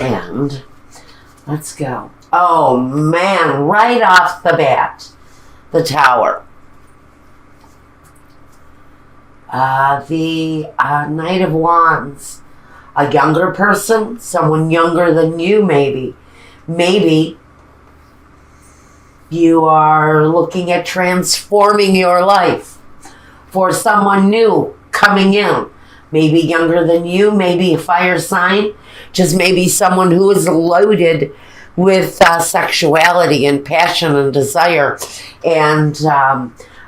And let's go. Oh man, right off the bat, the Tower. The Knight of Wands. A younger person, someone younger than you maybe. Maybe you are looking at transforming your life for someone new coming in. Maybe younger than you, maybe a fire sign, just maybe someone who is loaded with sexuality and passion and desire, and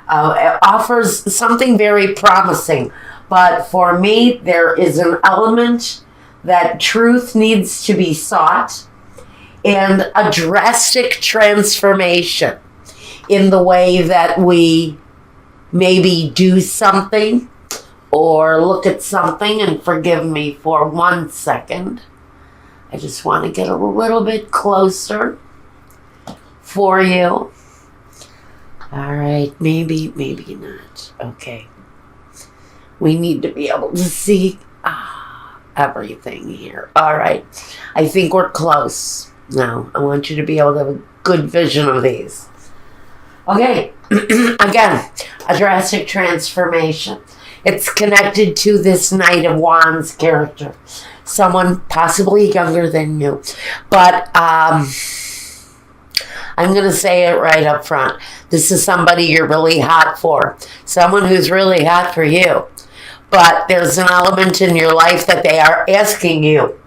offers something very promising. But for me, there is an element that truth needs to be sought, and a drastic transformation in the way that we maybe do something or look at something. And forgive me for 1 second. I just want to get a little bit closer for you. All right, maybe not. Okay. We need to be able to see everything here. All right. I think we're close. Now, I want you to be able to have a good vision of these. Okay. Again, a drastic transformation. It's connected to this Knight of Wands character. Someone possibly younger than you. But I'm going to say it right up front. This is somebody you're really hot for. Someone who's really hot for you. But there's an element in your life that they are asking you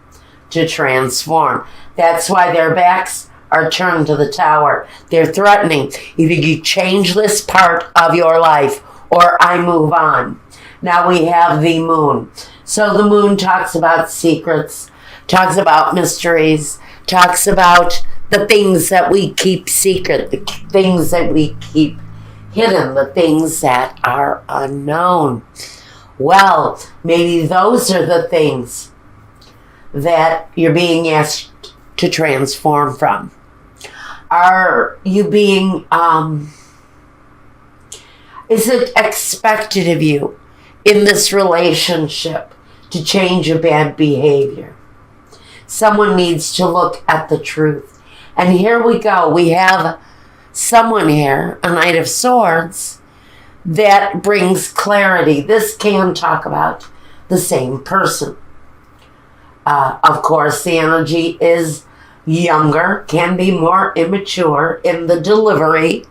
to transform. That's why their backs are turned to the Tower. They're threatening. Either you change this part of your life or I move on. Now we have the Moon. So the Moon talks about secrets, talks about mysteries, talks about the things that we keep secret, the things that we keep hidden, the things that are unknown. Well, maybe those are the things that you're being asked to transform from. Are you being, is it expected of you in this relationship to change your bad behavior? Someone needs to look at the truth. And here we go. We have someone here, a Knight of Swords, that brings clarity. This can talk about the same person. Of course, the energy is younger, can be more immature in the delivery,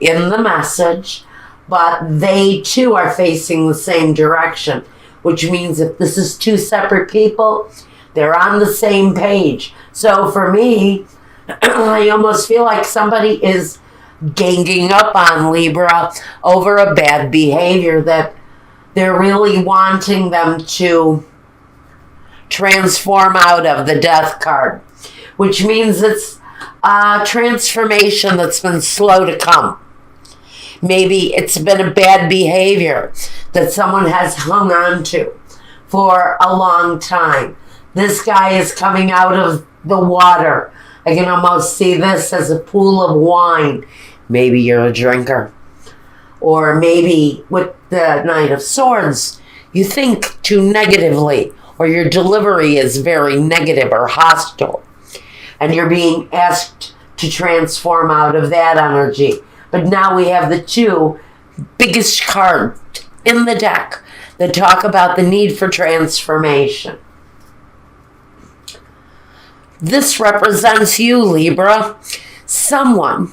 in the message, but they too are facing the same direction, which means if this is two separate people, they're on the same page. So for me, I almost feel like somebody is ganging up on Libra over a bad behavior that they're really wanting them to transform out of, the Death card, which means it's a transformation that's been slow to come. Maybe it's been a bad behavior that someone has hung on to for a long time. This guy is coming out of the water. I can almost see this as a pool of wine. Maybe you're a drinker. Or maybe with the Knight of Swords, you think too negatively, or your delivery is very negative or hostile. And you're being asked to transform out of that energy. But now we have the two biggest cards in the deck that talk about the need for transformation. This represents you, Libra. Someone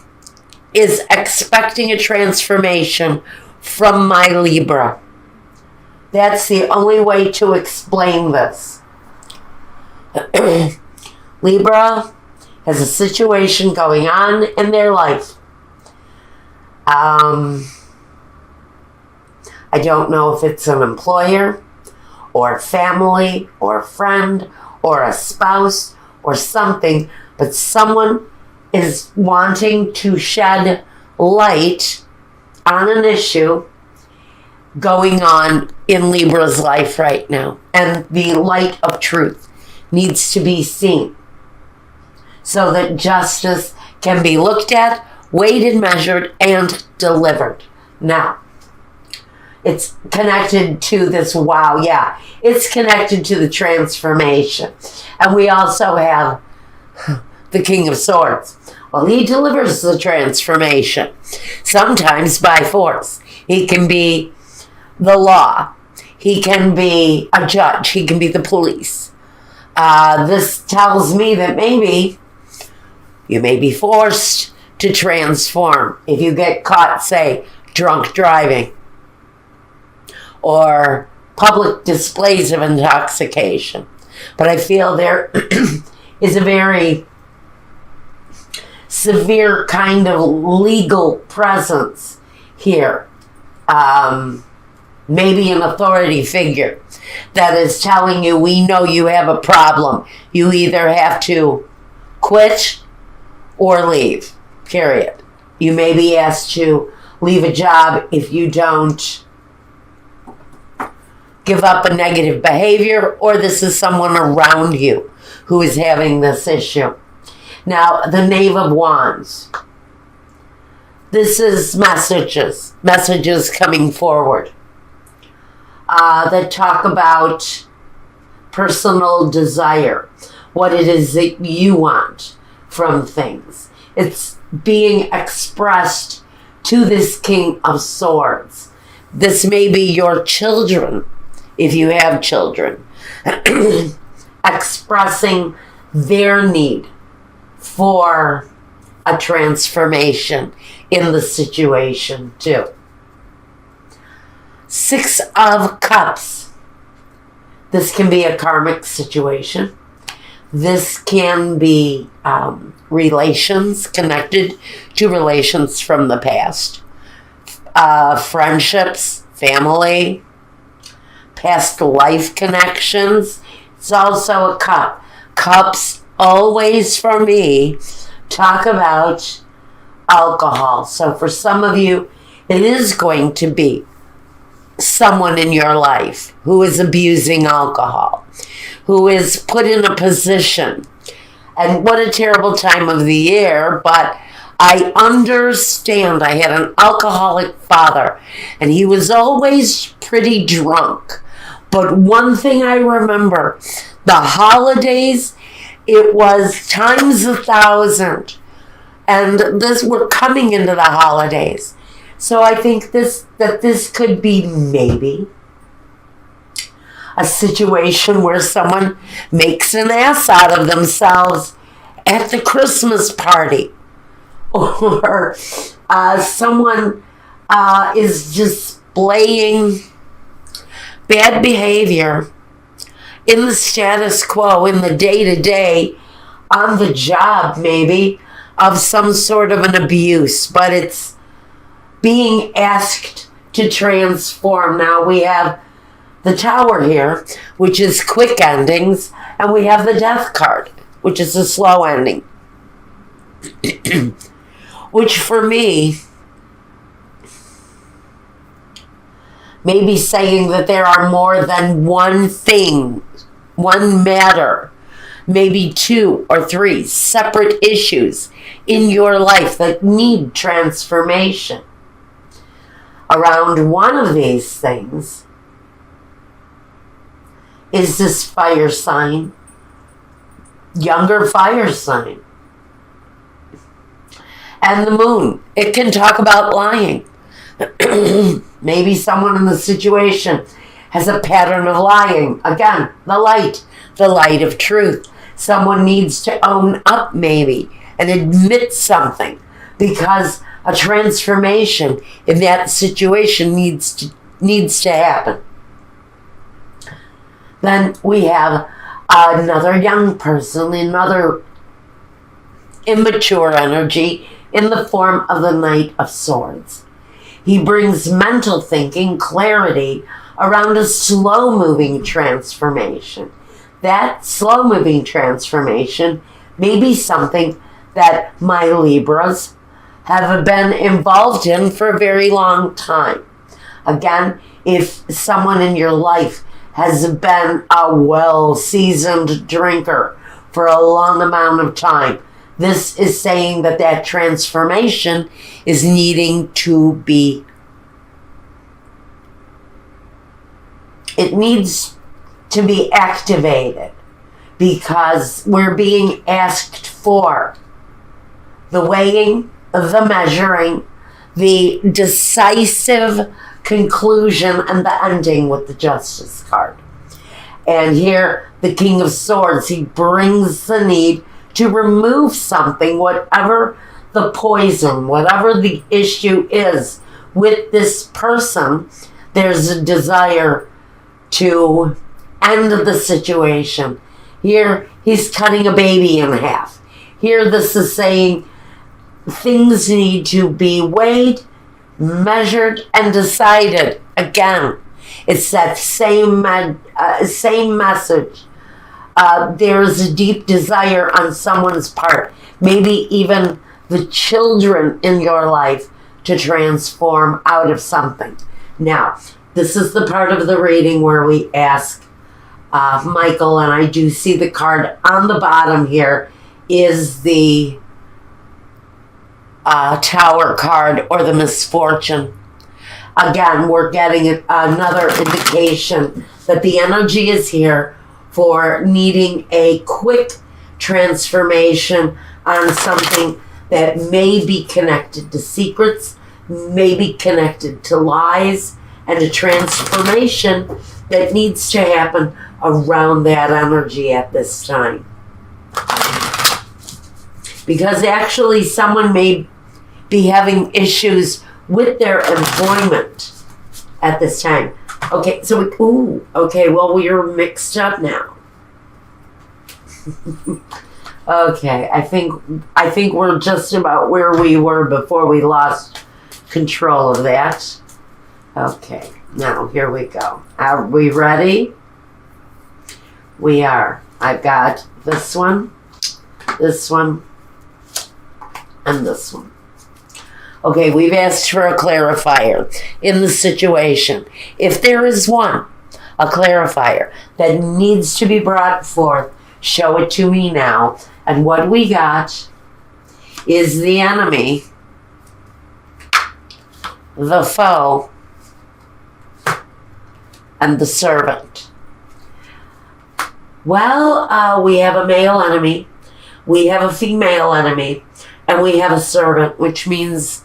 is expecting a transformation from my Libra. That's the only way to explain this. Libra has a situation going on in their life. I don't know if it's an employer or family or a friend or a spouse or something, but someone is wanting to shed light on an issue going on in Libra's life right now. And the light of truth needs to be seen so that justice can be looked at, weighed and measured, and delivered. Now, It's connected to this, wow, yeah. It's connected to the transformation. And we also have the King of Swords. Well, he delivers the transformation, sometimes by force. He can be the law. He can be a judge. He can be the police. This tells me that maybe you may be forced to transform if you get caught, say, drunk driving or public displays of intoxication. But I feel there is a very severe kind of legal presence here. Maybe an authority figure that is telling you, we know you have a problem. You either have to quit or leave, period. You may be asked to leave a job if you don't give up a negative behavior, or this is someone around you who is having this issue. Now, the Knave of Wands. This is messages coming forward that talk about personal desire, what it is that you want from things. It's being expressed to this King of Swords. This may be your children, if you have children, expressing their need for a transformation in the situation too. Six of Cups. This can be a karmic situation. This can be relations, connected to relations from the past. Friendships, family, past life connections. It's also a cup. Cups always, for me, talk about alcohol. So for some of you, it is going to be someone in your life who is abusing alcohol, who is put in a position. And what a terrible time of the year, but I understand. I had an alcoholic father, and he was always pretty drunk. But one thing I remember, the holidays, it was times 1,000. And we're coming into the holidays. So I think this could be maybe a situation where someone makes an ass out of themselves at the Christmas party. Or someone is displaying bad behavior in the status quo, in the day-to-day, on the job maybe, of some sort of an abuse. But it's being asked to transform. Now we have the Tower here, which is quick endings, and we have the Death card, which is a slow ending. Which for me may be saying that there are more than one thing, one matter, maybe 2 or 3 separate issues in your life that need transformation. Around one of these things is this fire sign, younger fire sign. And the moon. It can talk about lying. Maybe someone in the situation has a pattern of lying. Again, the light of truth. Someone needs to own up maybe and admit something, because a transformation in that situation needs to happen. Then we have another young person, another immature energy in the form of the Knight of Swords. He brings mental thinking, clarity around a slow-moving transformation. That slow-moving transformation may be something that my Libras have been involved in for a very long time. Again, if someone in your life has been a well-seasoned drinker for a long amount of time, this is saying that transformation is needing to be it needs to be activated because we're being asked for the weighing, the measuring, the decisive conclusion, and the ending with the Justice card. And here, the King of Swords, he brings the need to remove something, whatever the poison, whatever the issue is with this person. There's a desire to end the situation. Here, he's cutting a baby in half. Here, this is saying things need to be weighed, measured, and decided. Again, it's that same message. There's a deep desire on someone's part, maybe even the children in your life, to transform out of something. Now, this is the part of the reading where we ask Michael, and I do see the card on the bottom here, is the Tower card or the misfortune. Again, we're getting another indication that the energy is here for needing a quick transformation on something that may be connected to secrets, may be connected to lies, and a transformation that needs to happen around that energy at this time. Because actually someone may be having issues with their employment at this time. Okay, so well, we're mixed up now. Okay, I think we're just about where we were before we lost control of that. Okay, now here we go. Are we ready? We are. I've got this one, and this one. Okay, we've asked for a clarifier in the situation. If there is one, a clarifier that needs to be brought forth, show it to me now. And what we got is the enemy, the foe, and the servant. Well, we have a male enemy, we have a female enemy, and we have a servant, which means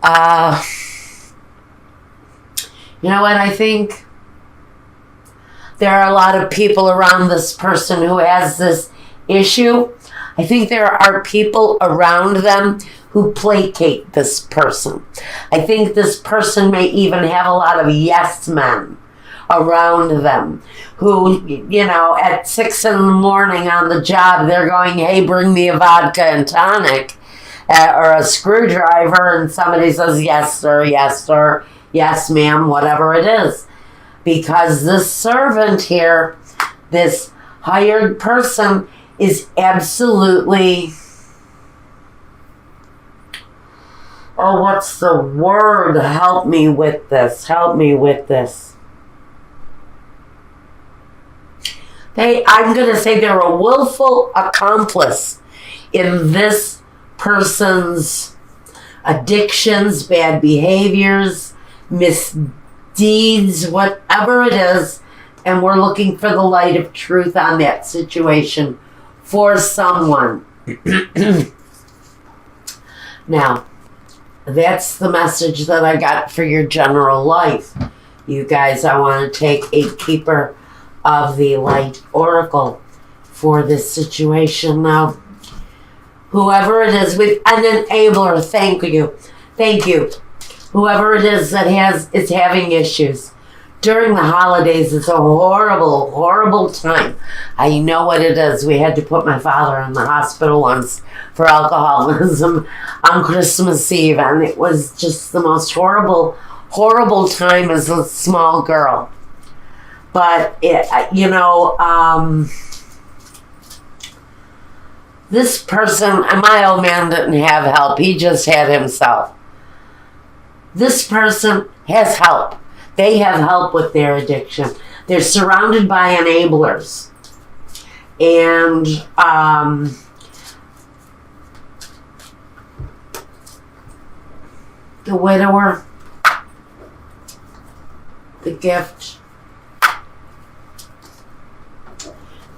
you know what, I think there are a lot of people around this person who has this issue. I think there are people around them who placate this person. I think this person may even have a lot of yes men around them who, at 6 a.m. on the job, they're going, hey, bring me a vodka and tonic. Or a screwdriver, and somebody says, yes, sir, yes, ma'am, whatever it is. Because this servant here, this hired person, is absolutely, what's the word? Help me with this. I'm going to say they're a willful accomplice in this person's addictions, bad behaviors, misdeeds, whatever it is, and we're looking for the light of truth on that situation for someone. Now, that's the message that I got for your general life. You guys, I want to take a keeper of the light oracle for this situation now. Whoever it is, with an enabler, thank you. Whoever it is that is having issues during the holidays, it's a horrible, horrible time. I know what it is. We had to put my father in the hospital once for alcoholism on Christmas Eve, and it was just the most horrible, horrible time as a small girl. But this person, my old man didn't have help. He just had himself. This person has help. They have help with their addiction. They're surrounded by enablers. And the widower, the gift,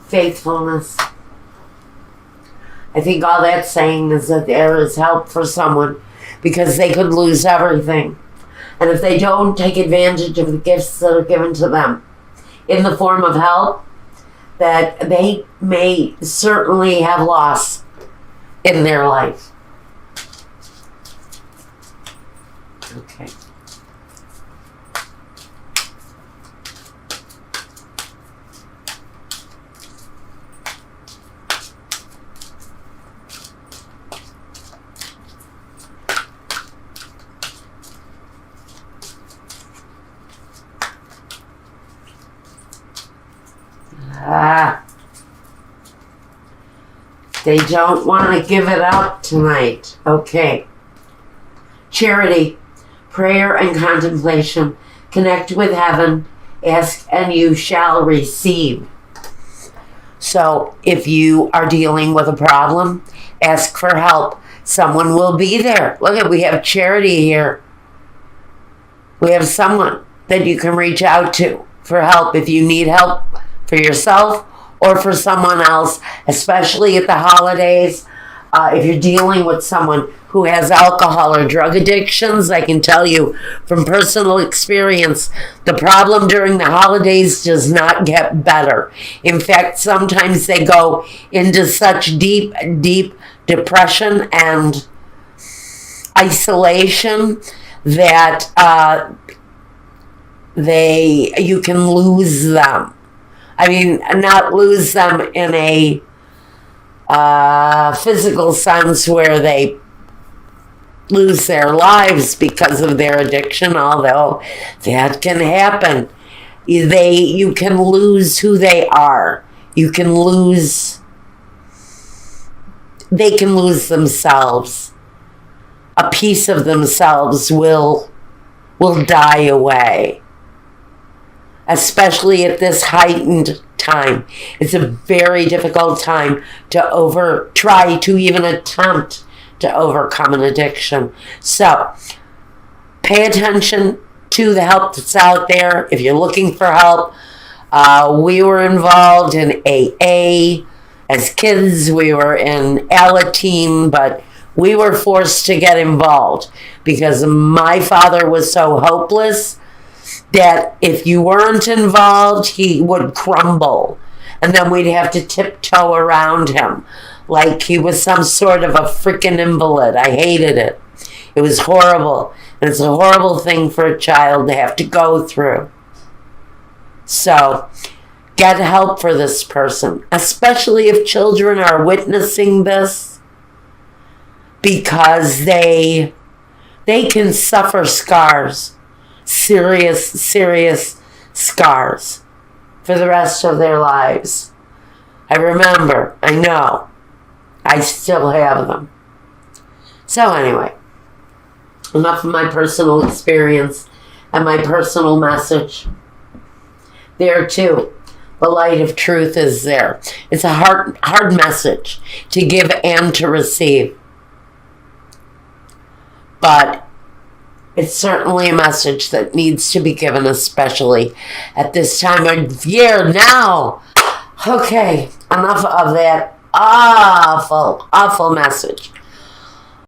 faithfulness. I think all that's saying is that there is help for someone because they could lose everything. And if they don't take advantage of the gifts that are given to them in the form of help, that they may certainly have loss in their life. Okay. They don't want to give it up tonight. Okay. Charity, prayer and contemplation. Connect with heaven. Ask and you shall receive. So if you are dealing with a problem, ask for help. Someone will be there. Look, we have Charity here. We have someone that you can reach out to for help if you need help for yourself or for someone else, especially at the holidays. If you're dealing with someone who has alcohol or drug addictions, I can tell you from personal experience, the problem during the holidays does not get better. In fact, sometimes they go into such deep, deep depression and isolation that you can lose them. I mean, not lose them in a physical sense where they lose their lives because of their addiction, although that can happen. You can lose who they are. They can lose themselves. A piece of themselves will die away. Especially at this heightened time. It's a very difficult time to try to even attempt to overcome an addiction. So, pay attention to the help that's out there. If you're looking for help, we were involved in AA. As kids, we were in Alateen, but we were forced to get involved because my father was so hopeless that if you weren't involved, he would crumble. And then we'd have to tiptoe around him like he was some sort of a freaking invalid. I hated it. It was horrible. And it's a horrible thing for a child to have to go through. So, get help for this person, especially if children are witnessing this, because they can suffer scars. Serious scars for the rest of their lives. I remember, I know, I still have them. So anyway, enough of my personal experience and my personal message. There too, the light of truth is there. It's a hard message to give and to receive. But it's certainly a message that needs to be given, especially at this time of year now. Okay, enough of that awful message.